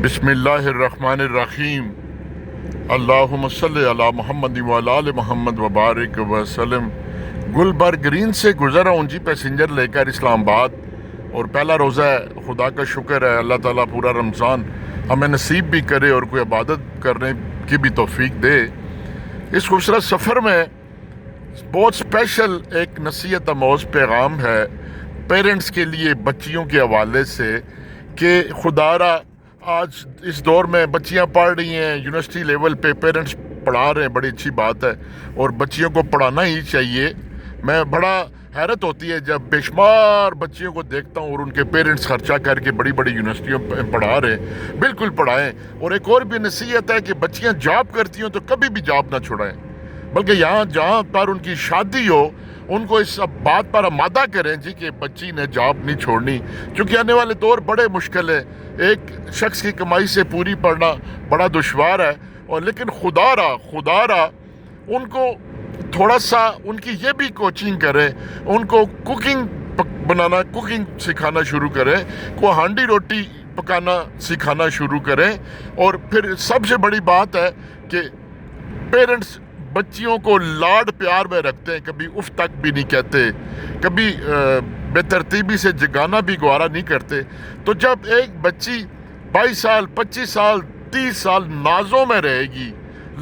بسم اللہ الرحمن الرحیم اللہم صلی علی محمد وعلی آل محمد وبارک وسلم۔ گلبرگ گرین سے گزر رہا ہوں جی پیسنجر لے کر اسلام آباد، اور پہلا روزہ ہے۔ خدا کا شکر ہے، اللہ تعالیٰ پورا رمضان ہمیں نصیب بھی کرے اور کوئی عبادت کرنے کی بھی توفیق دے۔ اس خوبصورت سفر میں بہت اسپیشل ایک نصیحت آموز پیغام ہے پیرنٹس کے لیے بچیوں کے حوالے سے کہ خدا را آج اس دور میں بچیاں پڑھ رہی ہیں، یونیورسٹی لیول پہ پیرنٹس پڑھا رہے ہیں، بڑی اچھی بات ہے اور بچیوں کو پڑھانا ہی چاہیے۔ میں بڑا حیرت ہوتی ہے جب بے شمار بچیوں کو دیکھتا ہوں اور ان کے پیرنٹس خرچہ کر کے بڑی بڑی یونیورسٹیوں پڑھا رہے ہیں۔ بالکل پڑھائیں، اور ایک اور بھی نصیحت ہے کہ بچیاں جاب کرتی ہوں تو کبھی بھی جاب نہ چھوڑائیں، بلکہ جہاں پر ان کی شادی ہو ان کو اس بات پر آمادہ کریں جی کہ بچی نے جاب نہیں چھوڑنی، کیونکہ آنے والے دور بڑے مشکل ہے۔ ایک شخص کی کمائی سے پوری پڑنا بڑا دشوار ہے، اور لیکن خدا را ان کو تھوڑا سا ان کی یہ بھی کوچنگ کریں، ان کو کوکنگ سکھانا شروع کریں، کو ہانڈی روٹی پکانا سکھانا شروع کریں۔ اور پھر سب سے بڑی بات ہے کہ پیرنٹس بچیوں کو لاڈ پیار میں رکھتے ہیں، کبھی اف تک بھی نہیں کہتے، کبھی بے ترتیبی سے جگانا بھی گوارا نہیں کرتے۔ تو جب ایک بچی 22 سال 25 سال 30 سال نازوں میں رہے گی،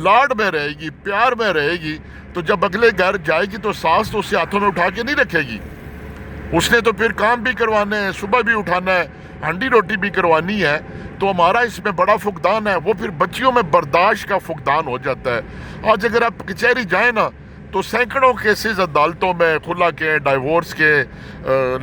لاڈ میں رہے گی، پیار میں رہے گی، تو جب اگلے گھر جائے گی تو ساس تو اسے ہاتھوں میں اٹھا کے نہیں رکھے گی، اس نے تو پھر کام بھی کروانے ہیں، صبح بھی اٹھانا ہے، ہانڈی روٹی بھی کروانی ہے۔ تو ہمارا اس میں بڑا فقدان ہے، وہ پھر بچیوں میں برداشت کا فقدان ہو جاتا ہے۔ آج اگر آپ کچہری جائیں نا تو سینکڑوں کیسز عدالتوں میں خلا کے، ڈائیورس کے،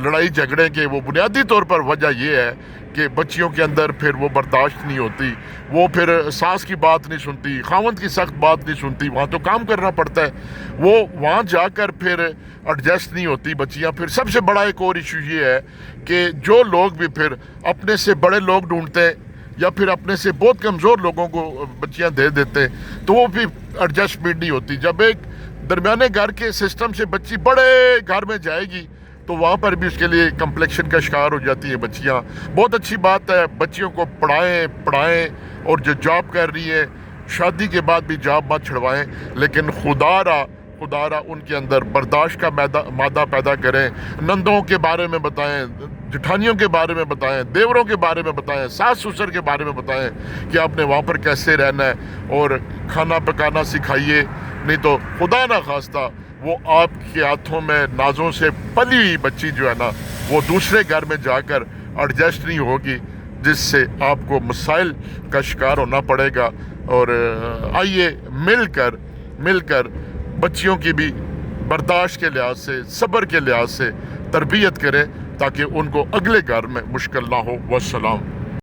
لڑائی جھگڑے کے، وہ بنیادی طور پر وجہ یہ ہے کہ بچیوں کے اندر پھر وہ برداشت نہیں ہوتی، وہ پھر ساس کی بات نہیں سنتی، خاوند کی سخت بات نہیں سنتی، وہاں تو کام کرنا پڑتا ہے، وہ وہاں جا کر پھر ایڈجسٹ نہیں ہوتی بچیاں۔ پھر سب سے بڑا ایک اور ایشو یہ ہے کہ جو لوگ بھی پھر اپنے سے بڑے لوگ ڈھونڈتے ہیں یا پھر اپنے سے بہت کمزور لوگوں کو بچیاں دے دیتے ہیں، تو وہ بھی ایڈجسٹمنٹ نہیں ہوتی۔ جب ایک درمیانے گھر کے سسٹم سے بچی بڑے گھر میں جائے گی تو وہاں پر بھی اس کے لیے کمپلیکشن کا شکار ہو جاتی ہیں بچیاں۔ بہت اچھی بات ہے، بچیوں کو پڑھائیں، اور جو جاب کر رہی ہے شادی کے بعد بھی جاب مت چھڑوائیں، لیکن خدا را ان کے اندر برداشت کا مادہ پیدا کریں۔ نندوں کے بارے میں بتائیں، جٹھانیوں کے بارے میں بتائیں، دیوروں کے بارے میں بتائیں، ساس سسر کے بارے میں بتائیں کہ آپ نے وہاں پر کیسے رہنا ہے، اور کھانا پکانا سکھائیے، نہیں تو خدا نہ خواستہ وہ آپ کے ہاتھوں میں نازوں سے پلی ہوئی بچی جو ہے نا وہ دوسرے گھر میں جا کر ایڈجسٹ نہیں ہوگی، جس سے آپ کو مسائل کا شکار ہونا پڑے گا۔ اور آئیے مل کر بچیوں کی بھی برداشت کے لحاظ سے، صبر کے لحاظ سے تربیت کریں تاکہ ان کو اگلے گھر میں مشکل نہ ہو۔ والسلام۔